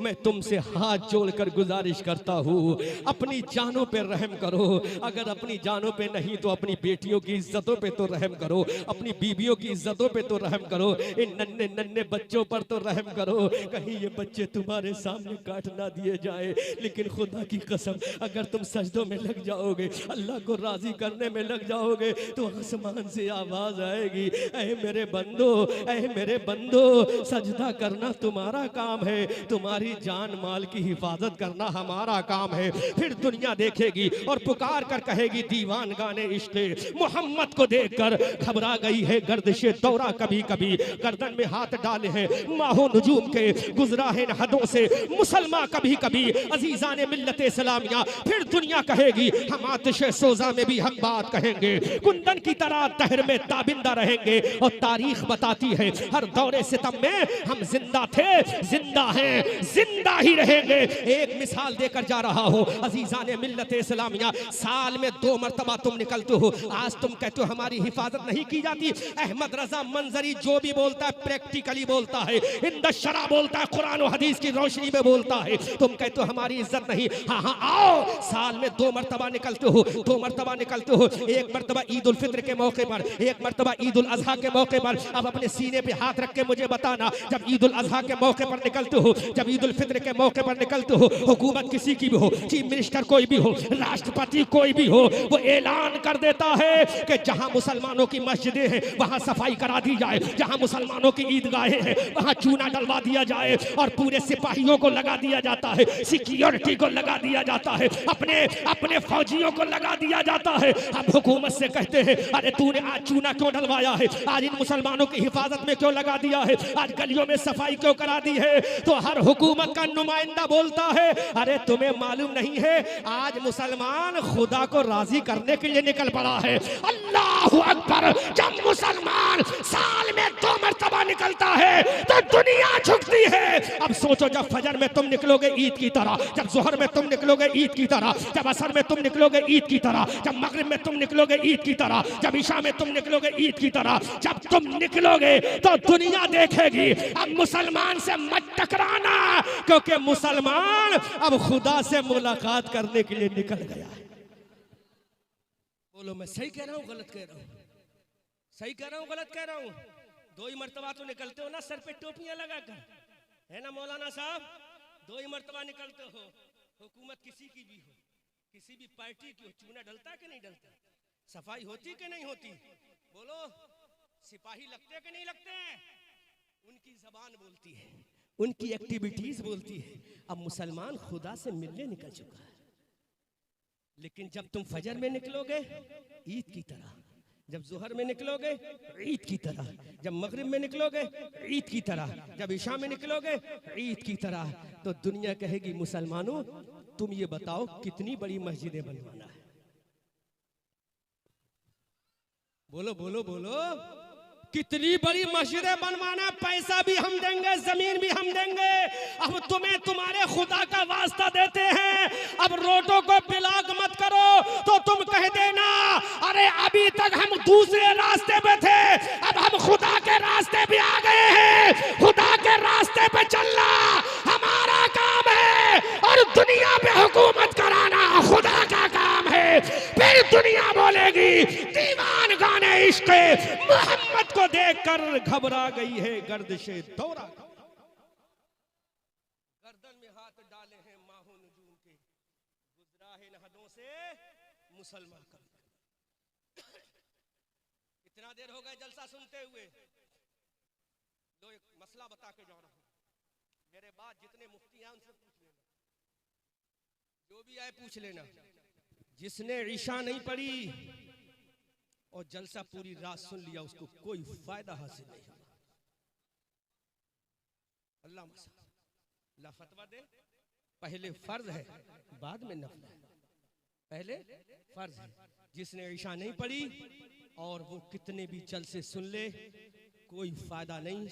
[SPEAKER 1] मैं तुमसे हाथ जोड़कर गुजारिश करता हूँ, अपनी जानों पे रहम करो। अगर अपनी जानों पे नहीं तो अपनी बेटियों की इज्जतों पे तो रहम करो, अपनी बीवियों की इज्जतों पे तो रहम करो, इन नन्हे नन्हे बच्चों पर तो रहम करो। कहीं ये बच्चे तुम्हारे सामने काट ना दिए जाए। लेकिन खुदा की कसम, अगर तुम सजदों में लग जाओगे, अल्लाह को राजी करने में लग जाओगे, तो आसमान से आवाज आएगी, ऐ मेरे बंदो, ऐ मेरे बंदो, सजदा करना करना तुम्हारा काम है, तुम्हारी जान माल की हिफाजत करना हमारा काम है। फिर दुनिया देखेगी और पुकार कर कहेगी दीवान गाने इश्क़े मोहम्मद को देखकर घबरा गई है गर्दिशे दौरा, कभी कभी गर्दन में हाथ डाले हैं माहो नजूम के, गुजरा है हदों से मुसलमान कभी कभी अजीजान मिल्लत इस्लामिया। फिर दुनिया कहेगी हम आतिशे सोजा में भी हक बात कहेंगे, कुंदन की तरह दहर में ताबिंदा रहेंगे। और तारीख बताती है हर दौरे सितम में हम जिंदा थे, जिंदा हैं, जिंदा ही रहेंगे। एक मिसाल देकर जा रहा हूं अजीजान मिल्लत इस्लामिया, साल में 2 मरतबा तुम निकलते हो, आज तुम कहते हो हमारी हिफाजत नहीं की जाती। अहमद रजा मंजरी जो भी बोलता है प्रैक्टिकली बोलता है, इंद शरा बोलता है, कुरान और हदीस की रोशनी में बोलता है। तुम कहते हो हमारी इज्जत नहीं, हाँ हाँ आओ, साल में 2 मरतबा निकलते हो, 2 मरतबा निकलते हो, एक मरतबा ईद उल फित्र के मौके पर, एक मरतबा ईद उल अजहा के मौके पर। अब अपने सीने पे हाथ रख के मुझे बताना, जब ईद उल अजहा के मौके पर निकलते हो, जब ईद उल फित्र के मौके पर निकलते हो, हुकूमत किसी की भी हो, चीफ मिनिस्टर कोई भी हो, राष्ट्रपति कोई भी हो, वो ऐलान कर देता है कि जहां मुसलमानों की मस्जिदें हैं वहां सफाई करा दी जाए, जहां मुसलमानों की ईदगाहें हैं वहां चूना डलवा दिया जाए, और पूरे सिपाहियों को लगा दिया जाता है, सिक्योरिटी को लगा दिया जाता है, अपने अपने फौजियों को लगा दिया जाता है। अब हुकूमत से कहते हैं अरे तूने आज चूना क्यों डलवाया है, आज इन मुसलमानों की हिफाजत में क्यों लगा दिया है, आज गलियों में सफाई क्यों करा दी है। तो हर हुकूमत का नुमाइंदा बोलता है अरे तुम्हें मालूम नहीं है आज मुसलमान खुदा को राजी करने के लिए निकल पड़ा है। अल्लाहु अकबर। जब मुसलमान साल में 2 मरतबा निकलता है तो दुनिया झुकती है। अब सोचो जब फजर में तुम निकलोगे ईद की तरह, जब जोहर में तुम निकलोगे ईद की तरह, जब असर में तुम निकलोगे ईद की तरह, जब मगरिब में तुम निकलोगे ईद की तरह, जब ईशा में तुम निकलोगे ईद की तरह, जब तुम निकलोगे तो दुनिया देखेगी। अब मुसलमान से मत टकराना, क्योंकि मुसलमान अब खुदा से मुलाकात करने के लिए निकल गया है। बोलो मैं सही कह रहा हूं गलत कह रहा हूं, सही कह रहा हूं गलत कह रहा हूं? 2 ही मरतबा तो निकलते हो ना सर पे टोपियां लगाकर, है ना मौलाना साहब? 2 ही मरतबा निकलते हो, हुकूमत किसी की भी हो, किसी भी पार्टी की हो, चूना डलता कि नहीं डलता, सफाई होती कि नहीं होती? बोलो सिपाही लगते कि नहीं लगते हैं? उनकी जबान बोलती है, उनकी एक्टिविटीज बोलती है। अब मुसलमान खुदा से मिलने निकल चुका है, लेकिन जब तुम फजर में निकलोगे ईद की तरह, जब जोहर में निकलोगे ईद की तरह, जब मगरिब में निकलोगे ईद की तरह, जब ईशा में निकलोगे ईद की तरह, तो दुनिया कहेगी मुसलमानों तुम ये बताओ कितनी बड़ी मस्जिदें बनवाना है। बोलो बोलो बोलो, कितनी बड़ी मस्जिदें बनवाना, पैसा भी हम देंगे, जमीन भी हम देंगे। अब तुम्हें तुम्हारे खुदा का वास्ता देते हैं, अब रोडों को ब्लॉक मत करो तो तुम कह देना अरे अभी तक हम दूसरे रास्ते पे थे, अब हम खुदा के रास्ते पे आ गए हैं। खुदा के रास्ते पे चलना हमारा काम है, और दुनिया पे हुकूमत कराना खुदा का काम है। फिर दुनिया बोलेगी दीवान गाने इश्क़ मोहम्मद को देखकर घबरा गई है गर्दिशे दौरा, गर्दन में हाथ डाले हैं माहो नजूम के, गुजरा है नहदों से मुसलमान का। कितना देर हो गए जलसा सुनते हुए? लो एक मसला बता के जा रहा हूं, मेरे बाद जितने मुफ्ती हैं उनसे पूछ लेना, जो भी आए पूछ लेना। जिसने ईशा नहीं पढ़ी और जलसा पूरी रात सुन लिया उसको कोई फायदा हासिल नहीं हुआ। अल्लाह फतवा दे, पहले फर्ज है बाद में नफल है, पहले फर्ज है। जिसने ईशा नहीं पढ़ी और वो कितने भी जलसे सुन ले कोई फायदा नहीं,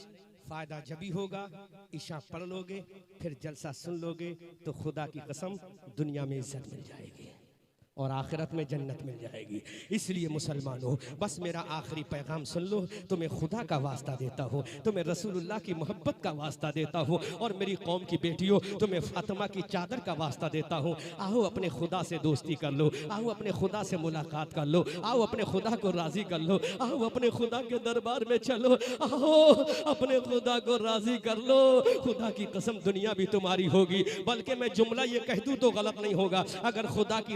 [SPEAKER 1] फायदा जभी होगा ईशा पढ़ लोगे फिर जलसा सुन लोगे तो खुदा की कसम दुनिया में इज्जत मिल जाएगी और आखिरत में जन्नत मिल जाएगी। इसलिए मुसलमानों बस मेरा आखिरी पैगाम सुन लो, तुम्हें खुदा का वास्ता देता हूँ, तुम्हें रसूलुल्लाह की मोहब्बत का वास्ता देता हूँ, और मेरी कौम की बेटियों तुम्हें फातिमा की चादर का वास्ता देता हूँ। आओ अपने खुदा से दोस्ती कर लो, आओ अपने खुदा से मुलाकात कर लो, आओ अपने खुदा को राजी कर लो, आओ अपने खुदा के दरबार में चलो, आओ अपने खुदा को राजी कर लो। खुदा की कसम दुनिया भी तुम्हारी होगी। बल्कि मैं जुमला ये कह दूँ तो गलत नहीं होगा, अगर खुदा की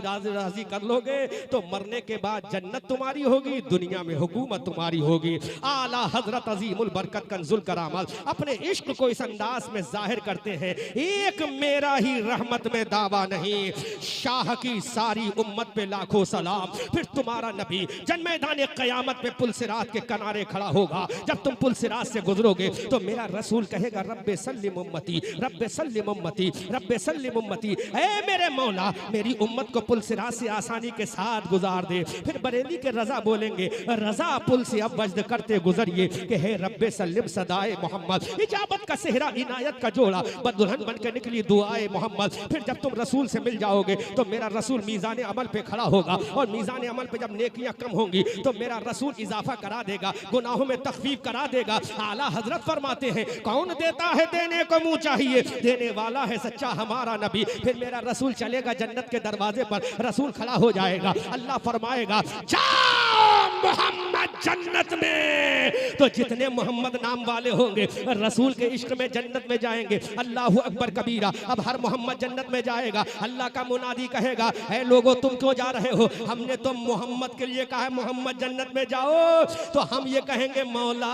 [SPEAKER 1] राजी कर लोगे तो मरने के बाद जन्नत तुम्हारी होगी, दुनिया में हुकूमत तुम्हारी होगी। आला हजरत अजीमुल बरकत कंजुल करामत अपने इश्क को इस अंदाज में जाहिर करते हैं, एक मेरा ही रहमत में दावा नहीं, शाह की सारी उम्मत पे लाखों सलाम। फिर तुम्हारा नबी जन मैदान क़यामत में पुल सिरात के किनारे खड़ा होगा। जब तुम पुल सिरात से गुजरोगे तो मेरा रसूल कहेगा रब्बे सल्लिम उम्मती, रब्बे सल्लिम उम्मती, रब्बे सल्लिम उम्मती। ऐ मेरे मौला मेरी उम्मत को पुल सिरात से आसानी के साथ गुजार दे। फिर बरेली के रजा बोलेंगे, रजा पुल से अब वज्द करते गुजरिए कि हे रब्बे सल्लिम सदाए मोहम्मद। इजाबत का सेहरा इनायत का जोड़ा बदुल्हन बन के निकली दुआए मोहम्मद। फिर जब तुम रसूल से मिल जाओगे तो मेरा रसूल मीज़ान अमल पे खड़ा होगा और मीज़ान अमल पे जब नेकियां कम होंगी तो मेरा रसूल इजाफा करा देगा, गुनाहों में तखफीफ करा देगा। आला हजरत फरमाते हैं कौन देता है देने को मुंह चाहिए, देने वाला है सच्चा हमारा नबी। फिर मेरा रसूल चलेगा जन्नत के दरवाजे पर, रसूल खड़ा हो जाएगा, अल्लाह फरमाएगा जाओ मोहम्मद जन्नत में। तो जितने मोहम्मद नाम वाले होंगे रसूल के इश्क में जन्नत में जाएंगे। अल्लाहु अकबर कबीरा। अब हर मोहम्मद जन्नत में जाएगा। अल्लाह का मुनादी कहेगा ऐ लोगो तुम क्यों जा रहे हो, हमने तो मोहम्मद के लिए कहा है मोहम्मद जन्नत में जाओ। तो हम ये कहेंगे मौला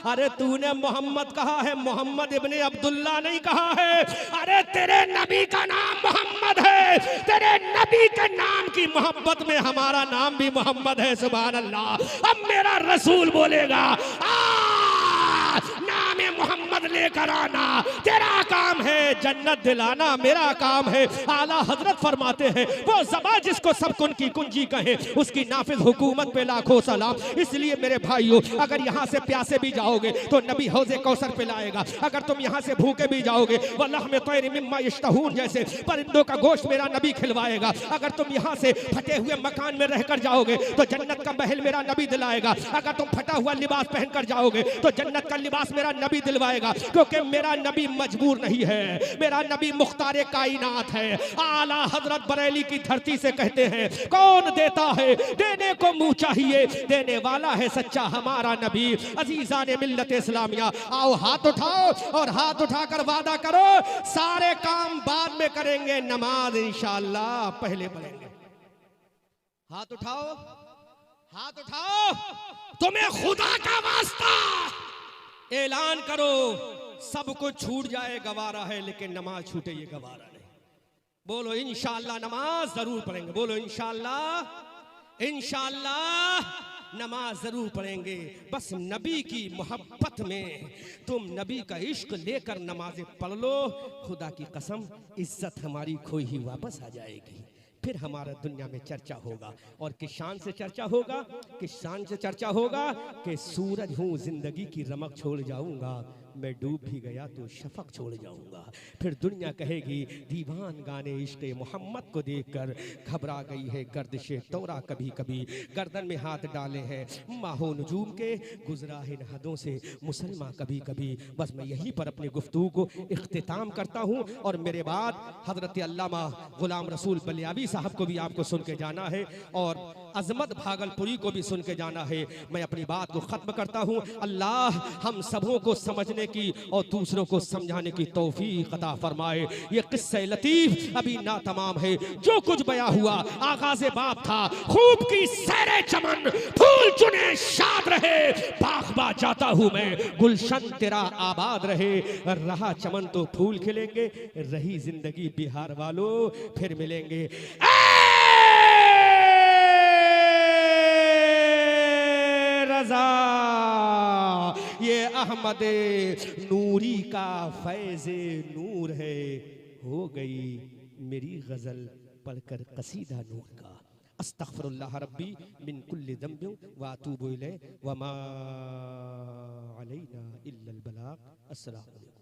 [SPEAKER 1] अरे तूने मोहम्मद कहा है, मोहम्मद इब्ने अब्दुल्ला नहीं कहा है। अरे तेरे नबी का नाम मोहम्मद है, तेरे नबी के नाम की मोहब्बत में हमारा नाम भी मोहम्मद है। सुभान अल्लाह। अब मेरा रसूल बोलेगा नाम मोहम्मद लेकर आना, तेरा काम है जन्नत दिलाना, मेरा काम है। आला हजरत फरमाते हैं वो ज़बान जिसको सब कुन की कुंजी कहे उसकी नाफिज हुकूमत पे लाखों सलाम। इसलिए मेरे भाइयों अगर यहाँ से प्यासे भी जाओगे तो नबी हौज़े कौसर पिलाएगा। अगर तुम यहाँ से भूखे भी जाओगे वल्लाह में तैर मिम्मा यश्तहून जैसे परिंदों का गोश्त मेरा नबी खिलवाएगा। अगर तुम यहाँ से फटे हुए मकान में रहकर जाओगे तो जन्नत का महल मेरा नबी दिलाएगा। अगर तुम फटा हुआ लिबास पहनकर जाओगे तो जन्नत का लिबास मेरा नबी दिलवाएगा, क्योंकि मेरा नबी मजबूर नहीं है, मेरा नबी मुख्तारे कायनात है। आला हजरत बरेली की धरती से कहते हैं कौन देता है देने को मुंह चाहिए, देने वाला है सच्चा हमारा नबी। अजीजान मिल्लत इस्लामिया आओ हाथ उठाओ और हाथ उठाकर वादा करो सारे काम बाद में करेंगे, नमाज इंशाअल्लाह पहले पढ़ेंगे। हाथ उठाओ, हाथ उठाओ, तुम्हें खुदा का वास्ता ऐलान करो सब कुछ छूट जाए गवारा है, लेकिन नमाज छूटे ये गवारा नहीं। बोलो इंशाअल्लाह नमाज जरूर पढ़ेंगे, बोलो इंशाअल्लाह, इंशाअल्लाह नमाज जरूर पढ़ेंगे। बस नबी की मोहब्बत में तुम नबी का इश्क लेकर नमाजें पढ़ लो, खुदा की कसम इज्जत हमारी खोई ही वापस आ जाएगी। फिर हमारा दुनिया में चर्चा होगा, और किस शान से चर्चा होगा, किस शान से चर्चा होगा कि सूरज हूँ जिंदगी की रमक छोड़ जाऊंगा, मैं डूब भी गया तो शफक छोड़ जाऊंगा। फिर दुनिया कहेगी दीवान गाने इश्क़ मोहम्मद को देखकर घबरा गई है गर्दिशे तौरा, कभी कभी गर्दन में हाथ डाले हैं माहो नजूम के, गुजरा है इन हदों से मुसलमान कभी कभी। बस मैं यहीं पर अपनी गुफ्तगू को इख्तिताम करता हूँ, और मेरे बाद हजरत अल्लामा गुलाम रसूल बलियावी साहब को भी आपको सुन के जाना है, और अजमत भागलपुरी को भी सुन के जाना है। मैं अपनी बात को ख़त्म करता हूँ। अल्लाह हम सबों को समझने की और दूसरों को समझाने की तौफीक अता फरमाए। ये किस्सा लतीफ अभी ना तमाम है, जो कुछ बयां हुआ आगाज़े बाप था। खूब की सैरे चमन फूल चुने शाद रहे, बागबा जाता हूँ मैं गुलशन तेरा आबाद रहे। रहा चमन तो फूल खिलेंगे, रही जिंदगी बिहार वालों फिर मिलेंगे। ये अहमद नूरी का फैज़े नूर है, हो गई मेरी गजल पढ़कर कसीदा नूर का। अस्तगफिरुल्लाह रब्बी मिन कुल्लि ज़ंबिन व अतूबु इलैहि व मा अलैना इल्लल बलाग। अस्सलामु अलैकुम।